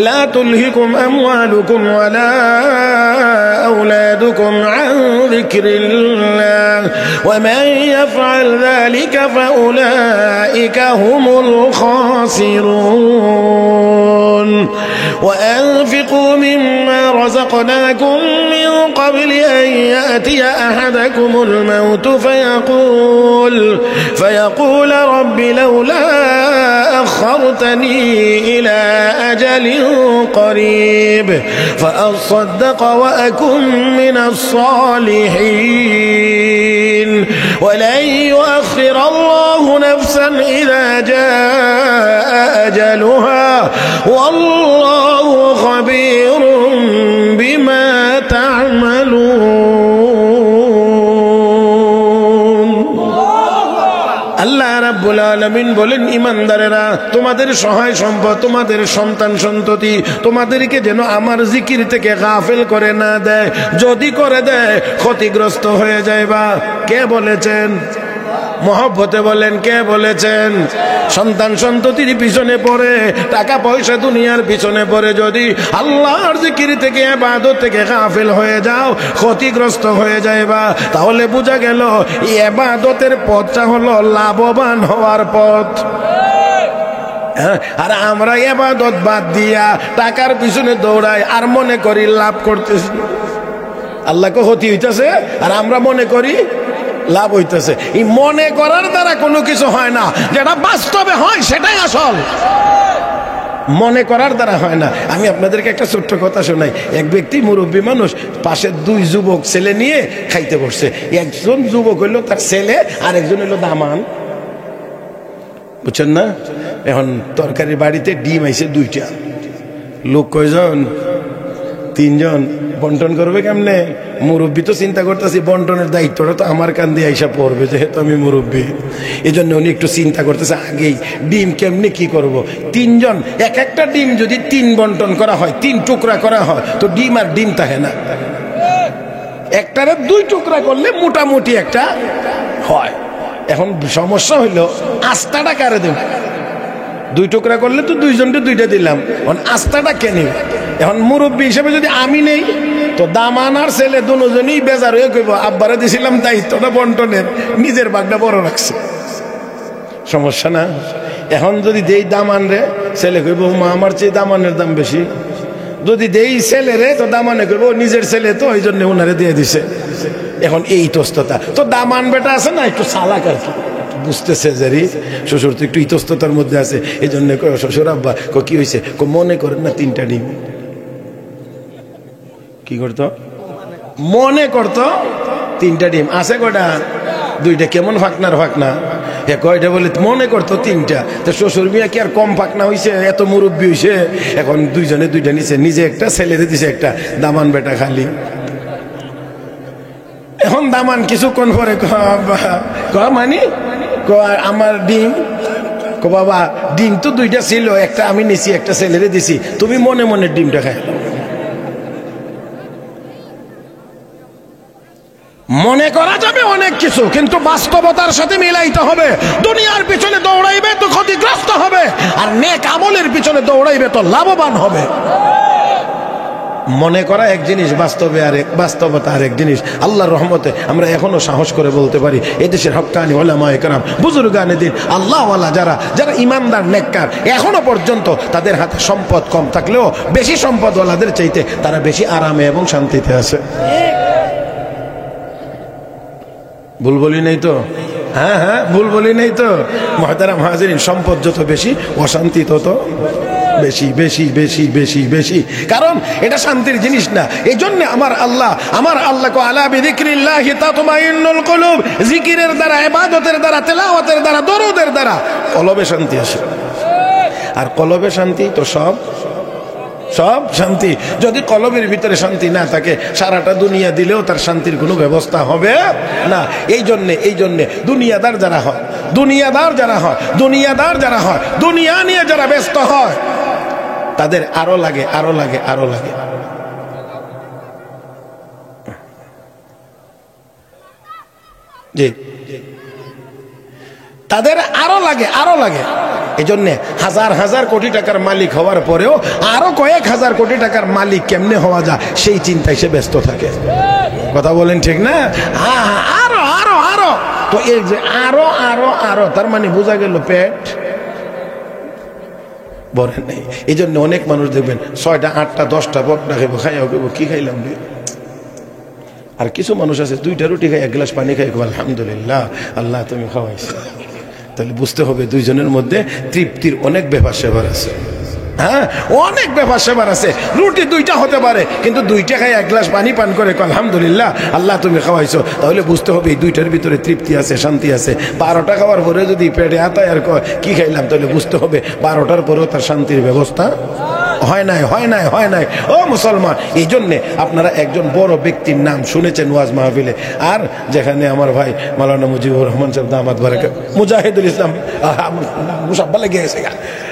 লা তুলহিকুম আমওয়ালুকুম ওয়ালা আওলাদুকুম আন যিকরিল্লাহ ওয়া মান ইয়াফআল যালিকা ফাউলাইকা হুমুল খাসিরুন ওয়া আনফিকু মিম্মা رزقناكم من قبل أن يأتي أحدكم الموت فيقول رب لولا أخرتني إلى أجل قريب فأصدق وأكن من الصالحين ولن يؤخر الله نفسا إذا جاء أجلها والله خبير بما تعملون আল্লাহ রাব্বুল আলামিন বলেন, ইমানদারেরা তোমাদের সহায় সম্পদ, তোমাদের সন্তান সন্ততি তোমাদেরকে যেন আমার জিকির থেকে গাফেল করে না দেয়। যদি করে দেয় ক্ষতিগ্রস্ত হয়ে যায়বা। কে বলেছেন? মহব্বতে বলেন, কে বলেছেন? সন্তান সন্ততির পিছনে পড়ে, টাকা পয়সা দুনিয়ার পিছনে পড়ে যদি আল্লাহর জিকির থেকে, ইবাদত থেকে গাফিল হয়ে যাও, ক্ষতিগ্রস্ত হয়ে যায়বা, তাহলে বোঝা গেল ইবাদতের পথটা হলো লাভবান হওয়ার পথ। আর আমরা ইবাদত বাদ দিয়া টাকার পিছনে দৌড়াই আর মনে করি লাভ করতেছি, আল্লাহকে ক্ষতি হইতেছে আর আমরা মনে করি লাভ হইতেছে। এই মনে করার দ্বারা কোনো কিছু হয় না, যেটা বাস্তবে হয় সেটাই আসল। মনে করার দ্বারা হয় না। আমি আপনাদেরকে একটা ছোট্ট কথা শোনাই। এক ব্যক্তি মুরব্বী মানুষ, পাশে 2 যুবক ছেলে নিয়ে খাইতে বসছে। একজন যুবক হইলো তার ছেলে, আর একজন হইলো দামান, বুঝছেন না? এখন তরকারির বাড়িতে ডিম আইছে 2টা, লোক কয়জন? 3 জন। বন্টন করবে কেমনে? মুরব্বী তো চিন্তা করতেছি বন্টনের দায়িত্বটা তো আমার কান দিয়ে আইসা পড়বে, যেহেতু আমি মুরব্বী। এই জন্য উনি একটু চিন্তা করতেছে আগেই, ডিম কেমনে কি করব। 3 জন, এক একটা ডিম যদি 3 বন্টন করা হয়, 3 টুকরা করা হয়, তো ডিম আর ডিম থাকে না। একটারে 2 টুকরা করলে মোটামুটি একটা হয়। এখন সমস্যা হইলো আস্তাটা কারে দেব? 2 টুকরা করলে তো 2 জনকে 2টা দিলাম, এখন আস্তাটা কে নেই? এখন মুরব্বী হিসেবে যদি আমি নেই তো দামান আর ছেলে দুজনই বেজার হয়ে কইব, আব্বারে দিছিলাম দায়িত্বটা বন্টনের, নিজের ভাগটা বড় রাখছে। সমস্যা না? এখন যদি দেই দামান রে, ছেলে কইব মা আমার চেয়ে দামানের দাম বেশি। যদি দেই ছেলে রে, তো দামানে কইব নিজের ছেলে তো ওই জন্য ওনারে দিয়ে দিছে। এখন এই তস্ততা তো দামান বেটা আছে না, একটু চালাক আর কি, বুঝতেছে যে শ্বশুর তো একটু ইতস্ততার মধ্যে আছে। এই জন্য শ্বশুর আব্বা কি হয়েছে, মনে করেন না 3টা ডিম কি করতো, মনে করতো 3টা ডিম আছে, কয়টা? 2টা। কেমন ফাঁকনার ফাঁকনা? কয়টা বলে মনে করতো 3টা। তো শ্বশুর মিয়া কি আর কম ফাঁকনা হয়েছে? এত মুরব্বী হয়েছে, এখন 2 জনে 2টা নিছে, নিজে একটা, ছেলেরে দিছে একটা। দামান বেটা খালি। এখন দামান কিছুক্ষণ পরে মানে আমার ডিম, বাবা ডিম তো 2টা ছিল, একটা আমি নিছি, একটা ছেলেরে দিছি, তুমি মনে মনে ডিমটা খাই। মনে করা যাবে অনেক কিছু, কিন্তু বাস্তবতার সাথে মিলাইতে হবে। দুনিয়ার পিছনে দৌড়াইবে তো ক্ষতিগ্রস্ত হবে, আর নেক আমলের পিছনে দৌড়াইবে তো লাভবান হবে। মনে করা এক জিনিস, বাস্তবতা আর এক জিনিস। আল্লাহর রহমতে আমরা এখনো সাহস করে বলতে পারি এদেশের হক্কানি উলামায়ে কেরাম, বুজুর্গানে দ্বীন, আল্লাহওয়ালা যারা ইমানদার নেককার, এখনো পর্যন্ত তাদের হাতে সম্পদ কম থাকলেও বেশি সম্পদওয়ালাদের চাইতে তারা বেশি আরামে এবং শান্তিতে আছে। ভুল বলি নাই তো? হ্যাঁ, ভুল বলি নাই তো? মুহতারাম হাজিরিন, সম্পদ যত বেশি, অশান্তি তত বেশি বেশি বেশি বেশি বেশি। কারণ এটা শান্তির জিনিস না। এই জন্য আমার আল্লাহ কো আলা বিযিকরিল্লাহি তাতমাইন্নুল কুলুব, জিকিরের দ্বারা, ইবাদতের দ্বারা, তেলাওয়াতের দ্বারা, দরুদের দ্বারা কলবে শান্তি আসে। আর কলবে শান্তি তো সব সব শান্তি। যদি কলবের ভিতরে শান্তি না থাকে, সারাটা দুনিয়া দিলেও তার শান্তির কোনো ব্যবস্থা হবে না। এই জন্যে দুনিয়াদার যারা হয়, দুনিয়া নিয়ে যারা ব্যস্ত হয়, তাদের আরো লাগে। জি, তাদের আরো লাগে। এই জন্যে হাজার কোটি টাকার মালিক হওয়ার পরেও আরো কয়েক হাজার কোটি টাকার মালিক কেমনে হওয়া যায় সেই চিন্তায় সে ব্যস্ত থাকে। কথা বলেন ঠিক না? আরো তো এই যে আরো তার মানে বোঝা গেল পেট ভরে নেই। এই জন্য অনেক মানুষ দেখবেন 6টা 8টা 10টা বকনা খাইব, খাইয়া কি খাইলাম রে। আর কিছু মানুষ আছে 2টা রুটি খাই, 1 গ্লাস পানি খাই, আলহামদুলিল্লাহ আল্লাহ তুমি খাওয়াইছো। তাহলে বুঝতে হবে দুইজনের মধ্যে তৃপ্তির অনেক ব্যাপার সেবার আছে। হ্যাঁ, অনেক ব্যাপার সেবার আছে। রুটি 2টা হতে পারে, কিন্তু 2টা খাই 1 গ্লাস পানি পান করে আলহামদুলিল্লাহ আল্লাহ তুমি খাওয়াইছো। তাহলে বুঝতে হবে এই 2টার ভিতরে তৃপ্তি আছে, শান্তি আছে। 12টা খাওয়ার পরে যদি পেটে আতায় আর কি খাইলাম, তাহলে বুঝতে হবে 12টার পরেও তার শান্তির ব্যবস্থা হয় নাই। ও মুসলমান, এই জন্যে আপনারা একজন বড় ব্যক্তির নাম শুনেছেন ওয়াজ মাহফিলে, আর যেখানে আমার ভাই মাওলানা মুজিবুর রহমান সাহেব দামাত বারাকাত, মুজাহিদুল ইসলাম মুসাব্বা লেগে গেছে,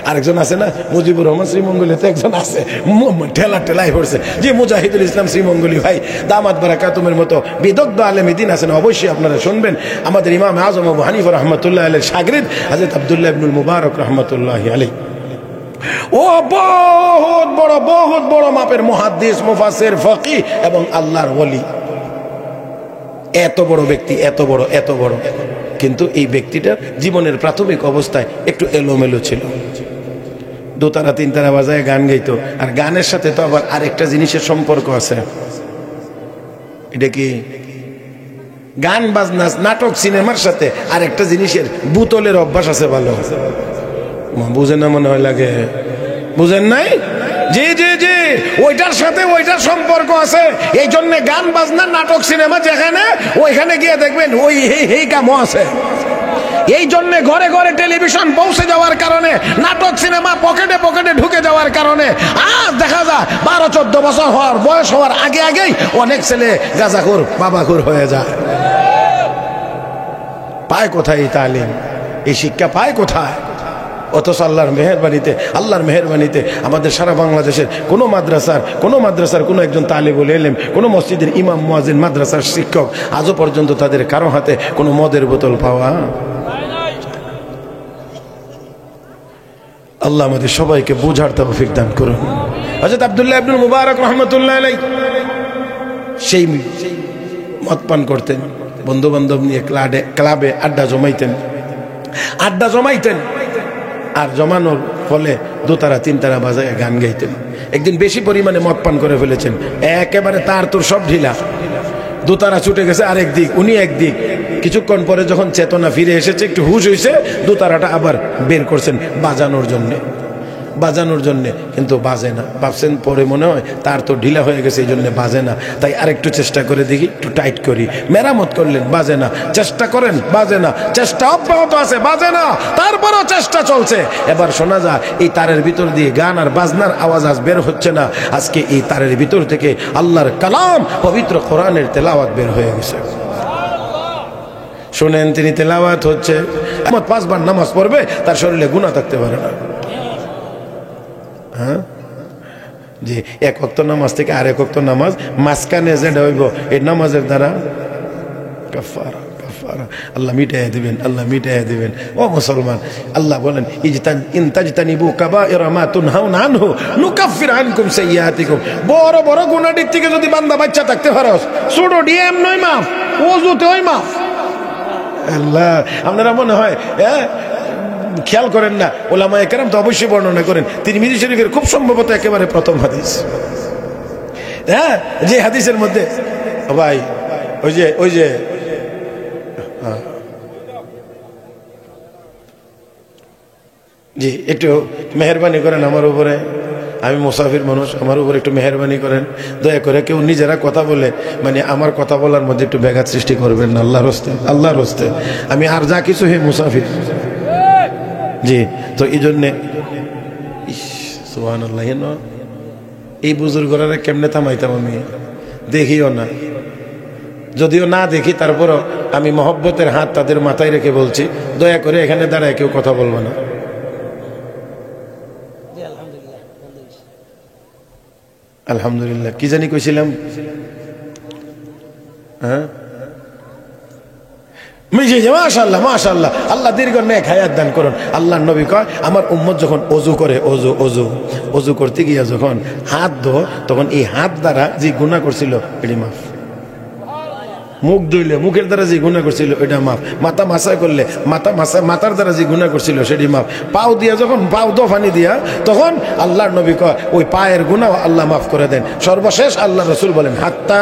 আরেকজন আছে না মুজিবুর রহমান শ্রীমঙ্গলিতে একজন আছে, ঠেলাই পড়ছে, যে মুজাহিদুল ইসলাম শ্রীমঙ্গলি ভাই দামাত বারাকাতুমের মতো বিদগ্ধ আলেম দিন আছেন, অবশ্যই আপনারা শুনবেন। আমাদের ইমাম আজম আবু হানিফা রাহমাতুল্লাহ আলাইহির শাগরিদ হযরত আব্দুল্লাহ ইবনুল মুবারক রাহমাতুল্লাহি আলাইহি, ও বহুত বড় মাপের মুহাদ্দিস, মুফাসসির, ফকিহ এবং আল্লাহর ওলি। এত বড় ব্যক্তি, এত বড়, কিন্তু এই ব্যক্তিটার জীবনের প্রাথমিক অবস্থায় একটু এলোমেলো ছিল। 2তারা 3তারা বাজায় গান গাইতো, আর গানের সাথে তো আবার আরেকটা জিনিসের সম্পর্ক আছে। এটা কি? গান বাজনা, নাটক, সিনেমার সাথে আরেকটা জিনিসের বোতলের অভ্যাস আছে। ভালো বুঝেন না মনে হয়, লাগে বুঝেন নাই? জি, ওইটার সাথে ওইটার সম্পর্ক আছে। এই জন্য গান বাজনা, নাটক, সিনেমা যেখানে, ওইখানে গিয়ে দেখবেন ওই কামও আছে। এই জন্য ঘরে টেলিভিশন পৌঁছে যাওয়ার কারণে, নাটক সিনেমা পকেটে ঢুকে যাওয়ার কারণে আজ দেখা যায় 12-14 বছর বয়স হওয়ার আগেই অনেক ছেলে গাঁজাখোর, বাবাখোর হয়ে যায়। পায় কোথায় এই তালিম, এই শিক্ষা পায় কোথায়? অথচ আল্লাহর মেহেরবানিতে আমাদের সারা বাংলাদেশের কোনো মাদ্রাসার কোনো একজন তালিবুল ইলম, কোনো মসজিদের ইমাম, মুয়াজ্জিন, মাদ্রাসার শিক্ষক আজও পর্যন্ত তাদের কারো হাতে কোনো মদের বোতল পাওয়া। আল্লাহ আমাদের সবাইকে বুঝার তৌফিক দান করুন। হযরত আব্দুল্লাহ ইবনুল মুবারক রাহমাতুল্লাহ আলাইহি সেই মদ পান করতেন, বন্ধু বান্ধব নিয়ে ক্লাবে আড্ডা জমাইতেন, আর জমানোর ফলে 2তারা 3তারা বাজায় গান গাইতেন। একদিন বেশি পরিমাণে মদ পান করে ফেলেছেন, একেবারে তার তোর সব ঢিলা, 2তারা ছুটে গেছে আরেক দিক, উনি একদিক। কিছুক্ষণ পরে যখন চেতনা ফিরে এসেছে, একটু হুশ হয়েছে, 2তারাটা আবার বের করছেন বাজানোর জন্যে, কিন্তু বাজে না। ভাবছেন পরে মনে হয় তার তো ঢিলা হয়ে গেছে, এই জন্য বাজে না, তাই আরেকটু চেষ্টা করে দেখি, একটু টাইট করি। মেরামত করলেন, বাজে না। চেষ্টা করেন, বাজে না। চেষ্টা অব্যাহত আছে, বাজে না। তারপরও চেষ্টা চলছে। এবার শোনা যায় এই তারের ভিতর দিয়ে গান আর বাজনার আওয়াজ আজ বের হচ্ছে না। আজকে এই তারের ভিতর থেকে আল্লাহর কালাম, পবিত্র কোরআনের তেলাওয়াত বের হয়ে গেছে। শোনেন, তিনি তেলাওয়াত হচ্ছে, 5 বার নামাজ পড়বে, তার শরীরে গুনাহ থাকতে পারে না। হ্যাঁ, যে 1 ওয়াক্ত নামাজ থেকে আর 1 ওয়াক্ত নামাজ মাঝখানে যেটা হইব, এই নামাজের দ্বারা কাফারা আল্লাহ মিটাইয়া দিবেন। ও মুসলমান, আল্লাহ বলেন, ইন তাজতানিবু কাবাইরা মা তুনহাউনা আনহু নুকাফির আনকুম সাইয়্যাতিকুম। বড় গুনাহের থেকে যদি বান্দা বাচ্চা থাকতে পারোস, ছোট ডিএম নয় মাফ, ওযুতে ওই মাফ। আল্লাহ, আপনারা মনে হয় খেয়াল করেন না, উলামায়ে কেরাম তো অবশ্যই বর্ণনা করেন। তিরমিজি শরীফের খুব সম্ভবত একেবারে প্রথম হাদিস, হ্যাঁ, যে হাদিসের মধ্যে ভাই ওই যে জি, একটু মেহেরবানি করেন আমার উপরে, আমি মুসাফির মানুষ, আমার উপর একটু মেহেরবানি করেন দয়া করে। কেউ নিজেরা কথা বলে মানে আমার কথা বলার মধ্যে একটু ব্যাঘাত সৃষ্টি করবেন না, আল্লাহর হস্তে। আমি আর যা কিছু হে মুসাফির। জি, তো এই জন্যে সুবহানাল্লাহ, এই বুজুর্গরা কেমনে থামাইতাম আমি? দেখিও না, যদিও না দেখি, তারপরও আমি মহব্বতের হাত তাদের মাথায় রেখে বলছি, দয়া করে এখানে দাঁড়ায় কেউ কথা বলবো না। আলহামদুলিল্লাহ। কি জানি কইছিলাম? হ্যাঁ, মাশাআল্লাহ মাশাআল্লাহ, আল্লাহ দীর্ঘ নেক হায়াত দান করুন। আল্লাহর নবী কয়, আমার উম্মত যখন ওযু করে, ওযু করতে গিয়া যখন হাত ধো, তখন এই হাত দ্বারা যে গুনাহ করছিল এটি মাফ। মুখ ধুইলে মুখের দ্বারা যে গুনাহ করছিল এটা মাফ। মাথা মাসা করলে মাথার দ্বারা যে গুনাহ করছিল সেটি মাফ। পাও দিয়া যখন পাও দো পানি দিয়া, তখন আল্লাহর নবী কয় ওই পায়ের গুনাহ আল্লাহ মাফ করে দেন। সর্বশেষ আল্লাহ রাসূল বলেন, হাত্তা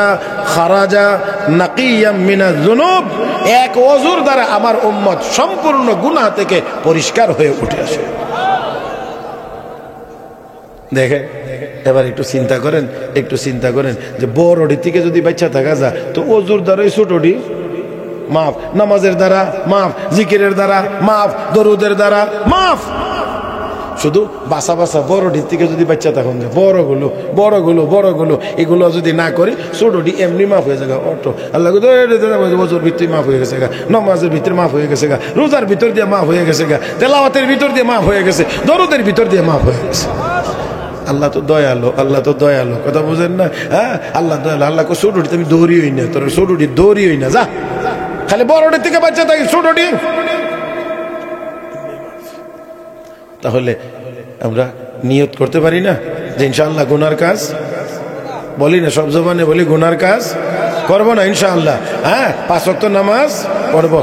খারাজা নাকিয়াম মিনাজ যুনুব, এক ওযুর দ্বারা আমার উম্মত সম্পূর্ণ গুনাহ থেকে পরিষ্কার হয়ে উঠে আসে। দেখে এবার একটু চিন্তা করেন যে বড়ডি থেকে যদি বাচ্চা থাকা যায়, তো ওযুর দ্বারাই ছোটডি মাফ, নামাজের দ্বারা মাফ, জিকিরের দ্বারা মাফ, দরুদের দ্বারা মাফ। শুধু বাসা বড়ডি থেকে যদি বাচ্চা থাকুন যায়, বড়গুলো এগুলো যদি না করি, ছোটডি এমনি মাফ হয়ে যাবে অটো। আল্লাহ ওযুর ভিতরে মাফ হয়ে গেছে গা, নামাজের ভিতরে মাফ হয়ে গেছে গা, রোজার ভিতর দিয়ে মাফ হয়ে গেছে গা, তেলাওয়াতের ভিতর দিয়ে মাফ হয়ে গেছে, দরুদের ভিতর দিয়ে মাফ হয়ে গেছে। আল্লাহ তো দয়ালু, কথা বুঝেন না? হ্যাঁ, আল্লাহ দয়ালু। আল্লাহ ছোটটি তুমি দৌড়ি হই না, তোর ছোটটি দৌড়ি হই না, যা খালি বড়টির থেকে বাচ্চা থাকি, ছোটটি। তাহলে আমরা নিয়ত করতে পারি না যে ইনশাআল্লাহ গুনার কাজ, বলি না সব জবানে বলি, গুনার কাজ করবো না ইনশাআল্লাহ। হ্যাঁ, 5 ওয়াক্ত নামাজ পড়বো,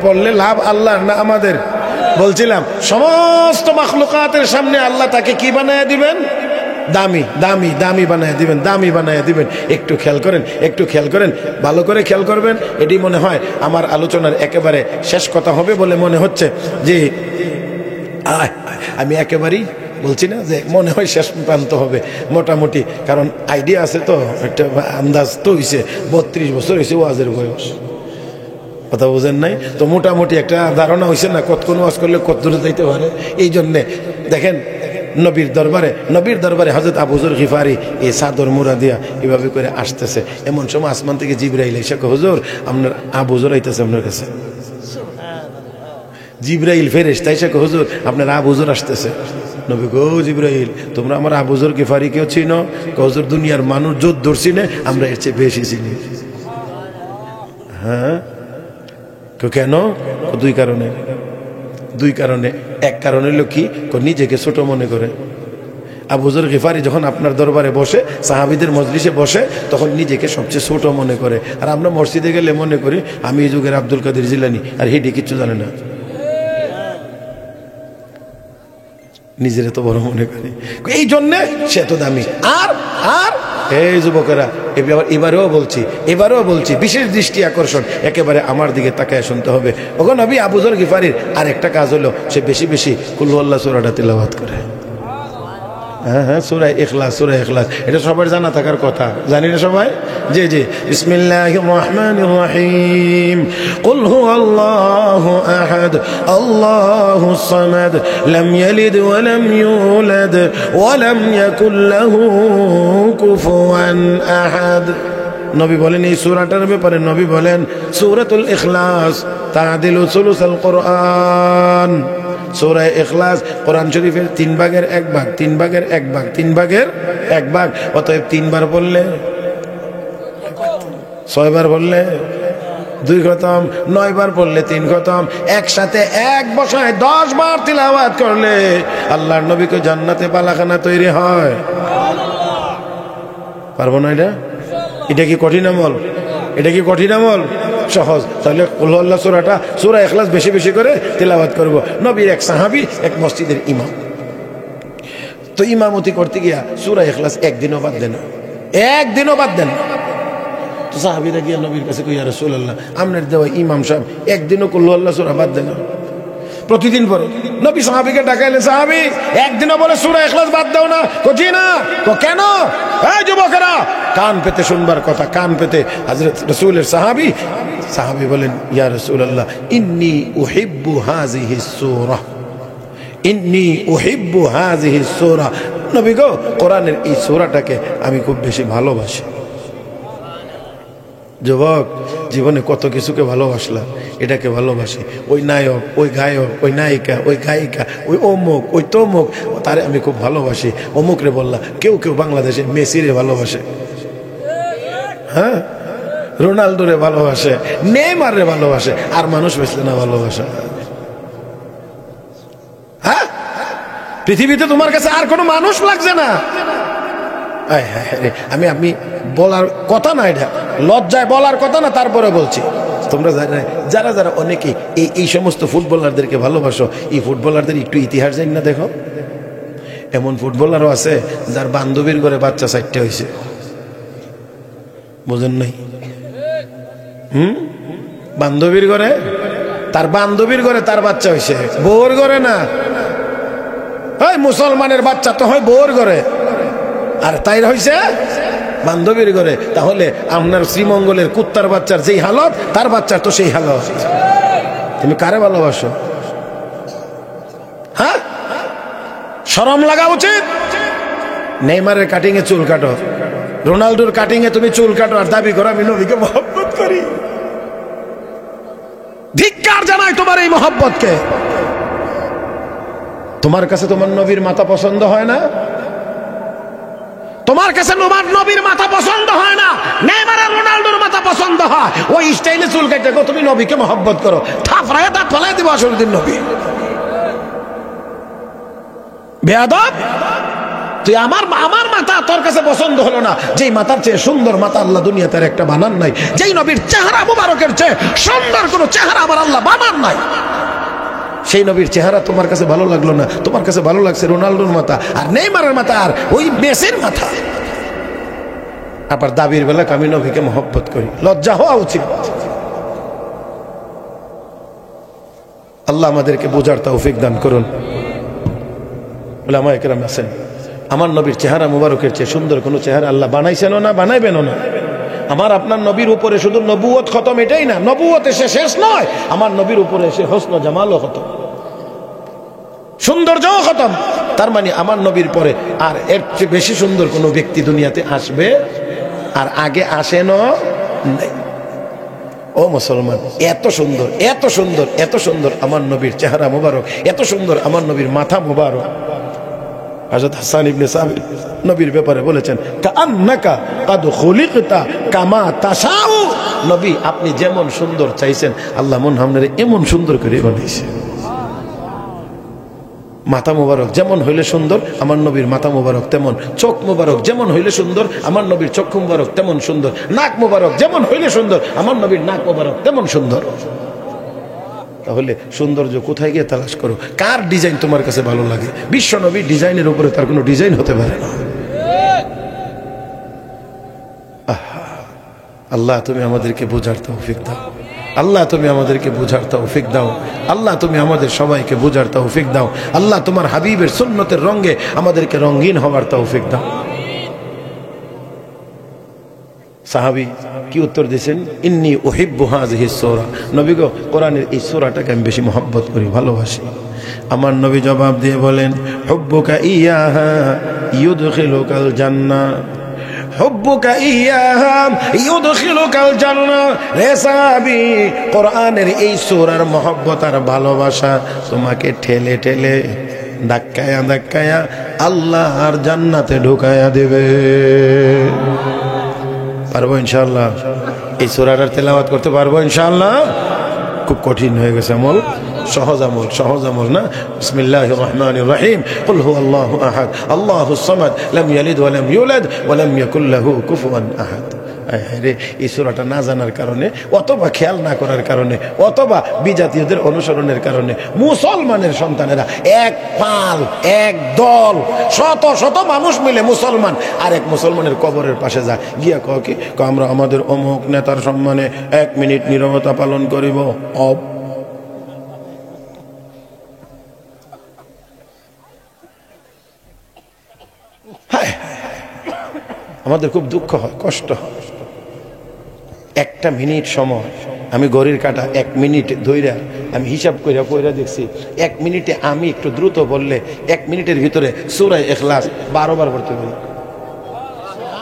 পড়লে লাভ আল্লাহর না আমাদের। বলছিলাম সমস্ত মাখলুকাতের সামনে আল্লাহ তাকে কি বানায় দিবেন? দামি বানায় দিবেন। একটু খেয়াল করেন, ভালো করে খেয়াল করবেন। এটি মনে হয় আমার আলোচনার একেবারে শেষ কথা হবে বলে মনে হচ্ছে, যে আমি একেবারেই বলছি না যে মনে হয় শেষ প্রান্ত হবে, মোটামুটি, কারণ আইডিয়া আছে তো, একটা আন্দাজ তো হয়েছে। 32 বছর হয়েছে ওয়াজের বয়স, কথা বুঝেন নাই তো, মোটামুটি একটা ধারণা হয়েছে না কতক্ষণ ওয়াজ করলে কত দূরে যাইতে পারে। এই জন্যে দেখেন নবীর দরবারে হযরত আবু যর গিফারি এই চাদর মুড়া দিয়া এভাবে করে আসতেছে। এমন সময় আসমান থেকে জিবরাইল এসে কয়, হুজুর আপনার আবু যর আইতেছে আপনার কাছে। জিবরাইল ফেরেশতা এসে কয়, হুজুর আপনার আবু যর আসতেছে। নবী গো, জিবরাইল তোমরা আমার আবু যর গিফারি কেউ চিনো? কয়, হুজুর দুনিয়ার মানুষ যত ধরছি না আমরা এর চেয়ে বেশি চিনি। হ্যাঁ, কেন? 2 কারণে। এক কারণ হলো কি, নিজেকে ছোট মনে করে। আবু যর গিফারি যখন আপনার দরবারে বসে, সাহাবীদের মজলিসে বসে, তখন নিজেকে সবচেয়ে ছোট মনে করে। আর আমরা মসজিদে গেলে মনে করি আমি এই যুগের আব্দুল কাদের জিলানী, আর হেডি কিচ্ছু জানে না, নিজের তো বড় মনে করি। এই জন্যে সে তো দামি। আর এই যুবকেরা, এবারেও বলছি বিশেষ দৃষ্টি আকর্ষণ, একেবারে আমার দিকে তাকায় শুনতে হবে। ওগো নবী, আবু যর গিফারির আরেকটা কাজ হলো সে বেশি বেশি কুল হুয়াল্লাহ সূরাটা তিলাওয়াত করে। হ্যাঁ, সূরা ইখলাস। এটা সবার জানা থাকার কথা, জানি না সবাই? জি। বিসমিল্লাহির রহমানির রহিম। কুল হুয়াল্লাহু আহাদ, আল্লাহুস সামাদ, লাম ইয়ালিদ ওয়া লাম ইউলাদ ওয়া লাম ইয়াকুল লাহু কুফুয়ান আহাদ। নবী বলেন এই সূরাটার ব্যাপারে, নবী বলেন সূরাতুল ইখলাস তাদিলু সুলুসাল কুরআন। সূরা ইখলাস কোরআন শরীফের 3 ভাগের 1 ভাগ। অতএব 3 বার পড়লে, 6 বার পড়লে 2 খতম, 9 বার পড়লে 3 খতম, একসাথে এক বসায় 10 বার তিলাওয়াত করলে আল্লাহর নবীকে জান্নাতে বালাখানা তৈরি হয়। পারবো না? এটা কি কঠিন আমল? সহজ। তাহলে কুল হুয়াল্লাহ সূরা ইখলাস বেশি বেশি করে তিলাওয়াত করব। নবীর এক সাহাবী এক মসজিদের ইমাম, তো ইমামতি করতে গিয়া সূরা ইখলাস একদিনও বাদ দেন। তো সাহাবীরা গিয়া নবীর কাছে কই, ইয়া রাসূলুল্লাহ, আপনার দেওয়া ইমাম সাহেব একদিনও কুল হুয়াল্লাহ সূরা বাদ দেন, প্রতিদিন পড়ে। নবী সাহাবীকে ডাকাইলেন, সাহাবী একদিনও বলে সূরা ইখলাস বাদ দাও না? কই না। কেন? এই যুবকেরা, কান পেতে শুনবার কথা, কান পেতে। হযরত রাসূলের সাহাবী বলেন, ইয়া রাসূলুল্লাহ, ইন্নী উহিব্বু হাযিহিস সূরা, নবী গো, কোরআনের এই সূরাটাকে আমি খুব বেশি ভালোবাসি। যুবক, জীবনে কত কিছুকে ভালোবাসলাম, এটাকে ভালোবাসি। ওই নায়ক, ওই গায়ক, ওই নায়িকা, ওই গায়িকা, ওই অমুক, ওই তমুক, তারে আমি খুব ভালোবাসি। অমুক রে বললাম, কেউ কেউ বাংলাদেশে মেসিরে ভালোবাসে, হ্যাঁ, রোনাল্ডো রে ভালোবাসে, নেইমার রে ভালোবাসে, আর মানুষ বেঁচলে না ভালোবাসা। হ্যাঁ, পৃথিবীতে তোমার কাছে আর কোনো মানুষ লাগছে না। আমি আপনি বলার কথা না, এটা লজ্জায় বলার কথা না, তারপরে বলছি। তোমরা যারা যারা অনেকে এই সমস্ত ফুটবলারদেরকে ভালোবাসো, এই ফুটবলারদের একটু ইতিহাস জানি না দেখো। এমন ফুটবলারও আছে যার বান্ধবীর ঘরে বাচ্চা 4টে হয়েছে, বুঝেন নাই? বান্ধবীর ঘরে, তার বান্ধবীর ঘরে তার বাচ্চা হয়েছে, বউর ঘরে না। ওই মুসলমানের বাচ্চা তো হয় বউর ঘরে, আর তাই হয়েছে বান্ধবীর ঘরে। তাহলে আপনার শ্রীমঙ্গলের কুত্তার বাচ্চার যেই হালত, তার বাচ্চার তো সেই হালত। তুমি কারে ভালোবাসো? হ্যাঁ, শরম লাগা উচিত। নেইমারের কাটিং এ চুল কাটো, রোনাল্ডোর কাটিং এ তুমি চুল কাটো, আর দাবি করো আমি নবীকে মহব্বত করি। ধিক্কার জানাই তোমার এই মহব্বতকে। তোমার কাছে তোমার নবীর মাথা পছন্দ হয় না? তোমার কাছে তোমার নবীর মাথা পছন্দ হয় না, নেইমার আর রোনাল্ডোর মাথা পছন্দ হয়। ওই স্টাইলে চুল কেটে তুমি নবীকে মহব্বত করো, থাপড়ায় দাঁত ফেলাই দিব আসরুদ্দিন নবী। বেয়াদব, তুই আমার মাথা তোর কাছে পছন্দ হলো না। যেই মাথার চেয়ে সুন্দর মাথা আল্লাহ দুনিয়াতে আর একটা বানান নাই। যেই নবীর চেহারা মুবারকের চেয়ে সুন্দর কোন চেহারা আমার আল্লাহ বানান নাই। সেই নবীর চেহারা তোমার কাছে ভালো লাগলো না, তোমার কাছে ভালো লাগছে রোনাল্ডোর মাথা আর নেইমারের মাথা আর ওই মেসির মাথা। আবার দাবির বেলা আমি নবীকে মহব্বত করি, লজ্জা হওয়া উচিত। আল্লাহ আমাদেরকে বোঝার তৌফিক দান করুন। উলামায়ে কেরাম আছেন, আমার নবীর চেহারা মুবারকের চেয়ে সুন্দর কোন চেহারা আল্লাহ বানাইছেনও না, বানাইবেনও না। আমার আপনার নবীর উপরে শুধু নবুয়ত খতম, এটাই না, নবুয়ত এসে শেষ নয়, আমার নবীর উপরে এসে হোসন জামালও খতম, সৌন্দর্যও খতম। তার মানে আমার নবীর পরে আর এর চেয়ে বেশি সুন্দর কোন ব্যক্তি দুনিয়াতে আসবে আর আগে আসেনও নাই। ও মুসলমান, এত সুন্দর, এত সুন্দর, এত সুন্দর আমার নবীর চেহারা মুবারক, এত সুন্দর আমার নবীর মাথা মুবারক। হযরত হাসান ইবনে সাবিত নবীর ব্যাপারে বলেছেন, কাআন্নাকা কাদ খুলিকতা কামা তাশাউ। নবী, আপনি যেমন সুন্দর চাইছেন আল্লাহ মন আপনারে এমন সুন্দর করে বানাইছে। মাথা মুবারক যেমন হইলে সুন্দর আমার নবীর মাথা মুবারক তেমন, চোখ মুবারক যেমন হইলে সুন্দর আমার নবীর চক্ষু মুবারক তেমন সুন্দর, নাক মুবারক যেমন হইলে সুন্দর আমার নবীর নাক মুবারক তেমন সুন্দর। তাহলে সৌন্দর্য কোথায় গিয়ে তালাশ করো? কার ডিজাইন তোমার কাছে ভালো লাগে? বিশ্ব নবীর ডিজাইনের উপরে তার কোনো ডিজাইন হতে পারে না। আল্লাহ তুমি আমাদেরকে বোঝার তৌফিক দাও, আল্লাহ তুমি আমাদেরকে বোঝার তৌফিক দাও, আল্লাহ তুমি আমাদের সবাইকে বোঝার তৌফিক দাও। আল্লাহ তোমার হাবিবের সুন্নতের রঙে আমাদেরকে রঙিন হওয়ার তৌফিক দাও। সাহাবী কি উত্তর দিয়েছেন? ইন্নী উহিব্বু হাযিহিস সূরা। নবী গো, কোরআনের এই সূরাটাকে আমি বেশি মহব্বত করি, ভালোবাসি। আমার নবী জবাব দিয়ে বলেন, হুব্বুকা ইয়াহা ইউদখিলুকাল জান্নাহ, হুব্বুকা ইয়াহা ইউদখিলুকাল জান্নাহ। রে সাহাবী, কোরআনের এই সূরার মহব্বত আর ভালোবাসা তোমাকে ঠেলে ঠেলে ধাক্কায়া ধাক্কায়া আল্লাহর জান্নাতে ঢুকায়া দেবে। পারবো ইনশাআল্লাহ? এই সূরাটার তেলাওয়াত করতে পারবো ইনশাআল্লাহ? খুব কঠিন হয়ে গেছে আমল, সহজ আমল, সহজ আমল না। বিসমিল্লাহির রহমানির রহিম। কুল হুয়াল্লাহু আহাদ আল্লাহুস সামাদ লাম ইয়ালিদ ওয়া লাম ইউলাদ ওয়া লাম ইয়াকুল লাহু কুফুয়ান আহাদ। এই সূরাটা না জানার কারণে অথবা খেয়াল না করার কারণে অথবা বিজাতীয়দের অনুসরণের কারণে মুসলমানের সন্তানেরা এক পাল, এক দল, শত শত মানুষ মিলে মুসলমান আর এক মুসলমানের কবরের পাশে যায়, গিয়া কয় কি, আমরা আমাদের অমুক নেতার সম্মানে 1 মিনিট নীরবতা পালন করিব। আমাদের খুব দুঃখ হয়, কষ্ট হয়। 1 মিনিট সময় আমি ঘড়ির কাঁটা 1 মিনিট ধইরা আমি হিসাব কইরা কইরা দেখছি 1 মিনিটে আমি একটু দ্রুত বললে 1 মিনিটের ভিতরে সূরা ইখলাস 12 বার পড়তে পারি।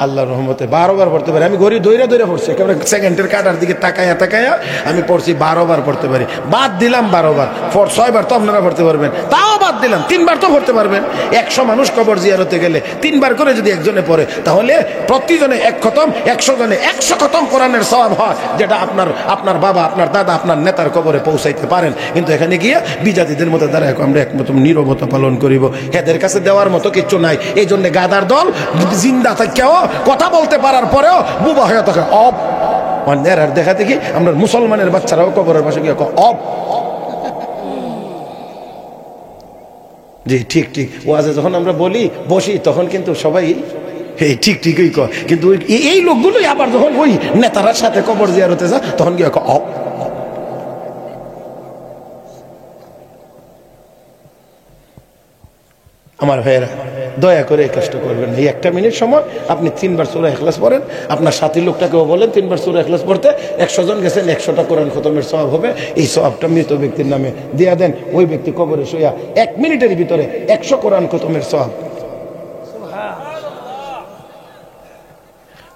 আল্লাহর রহমতে 12 বার পড়তে পারি। আমি ঘড়ি দইরা দইরা পড়ছি, একেবারে সেকেন্ডের কাটার দিকে তাকায়া তাকায়া আমি পড়ছি 12 বার পড়তে পারি। বাদ দিলাম 12 বার, 6 বার তো আপনারা পড়তে পারবেন, তাও বাদ দিলাম 3 বার তো পড়তে পারবেন। 100 মানুষ কবর জিয়ারতে গেলে 3 বার করে যদি একজনে পড়ে, তাহলে প্রতিজনে 1 খতম, 100 জনে 100 খতম কোরআনের সওয়াব হয়, যেটা আপনার বাবা, আপনার দাদা, আপনার নেতার কবরে পৌঁছাইতে পারেন। কিন্তু এখানে গিয়ে বিজাতিদের মতো দাঁড়ায় আমরা একমত নীরবতা পালন করিব, এদের কাছে দেওয়ার মতো কিচ্ছু নাই। এই জন্য গাদার দল জিন্দা থাকেও কথা বলতে পারার পরেও বুবা হয়ে থাকে অব আর দেখা দেখি আমরা মুসলমানের বাচ্চারাও কবরের পাশে গিয়ে অব। জি ঠিক ঠিক, ওয়াজে যখন আমরা বলি বসি তখন কিন্তু সবাই এই ঠিক ঠিকই কয়, কিন্তু এই লোকগুলোই আবার যখন ওই নেতারার সাথে কবর জিয়ারতে যায় তখন গিয়ে অব। আমার ভাইয়েরা, দয়া করে এই কাজটা করবেন। এই 1 মিনিট সময় আপনি 3 বার সূরা ইখলাস পড়েন, আপনার সাথী লোকটাকেও বলেন 3 বার সূরা ইখলাস পড়তে। 100 জন গেছেন, 100টা কোরআন খতমের সওয়াব হবে। এই সওয়াবটা মৃত ব্যক্তির নামে দিয়া দেন, ওই ব্যক্তি কবরে শুয়া 1 মিনিটের ভিতরে 100 কোরআন খতমের সওয়াব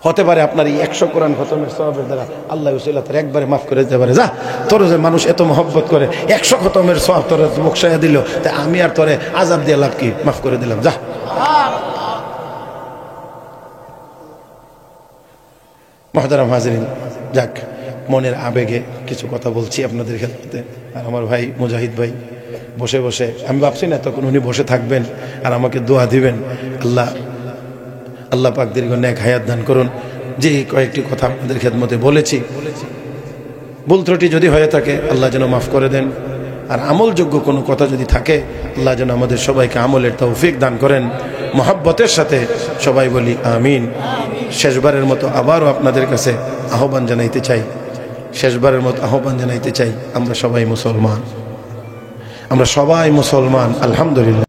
হতে পারে। আপনার এই 100 কোরআন খতমের সওয়াবের দ্বারা আল্লাহ উসিলা তার একবারে মাফ করে দিতে পারে। যা, তোর যে মানুষ এত মহব্বত করে 100 খতমের সওয়াব তোর বকশায়া দিল, তাই আমি আর তোরে আযাব দিয়ে লাভ কি, মাফ করে দিলাম, যা। মুহতারাম হাজিরিন, যাক, মনের আবেগে কিছু কথা বলছি আপনাদের খেদমতে। আর আমার ভাই মুজাহিদ ভাই বসে বসে, আমি ভাবছি না তখন উনি বসে থাকবেন আর আমাকে দোয়া দিবেন। আল্লাহ পাক দীর্ঘ নেক হায়াত দান করুন। যে কয়েকটি কথা আপনাদের খেদমতে বলেছি, ভুল ত্রুটি যদি হয়ে থাকে আল্লাহ যেন মাফ করে দেন। আর আমলযোগ্য কোনো কথা যদি থাকে আল্লাহ যেন আমাদের সবাইকে আমলের তৌফিক দান করেন। মহব্বতের সাথে সবাই বলি আমিন। শেষবারের মতো আবারও আপনাদের কাছে আহ্বান জানাইতে চাই, আমরা সবাই মুসলমান, আলহামদুলিল্লাহ।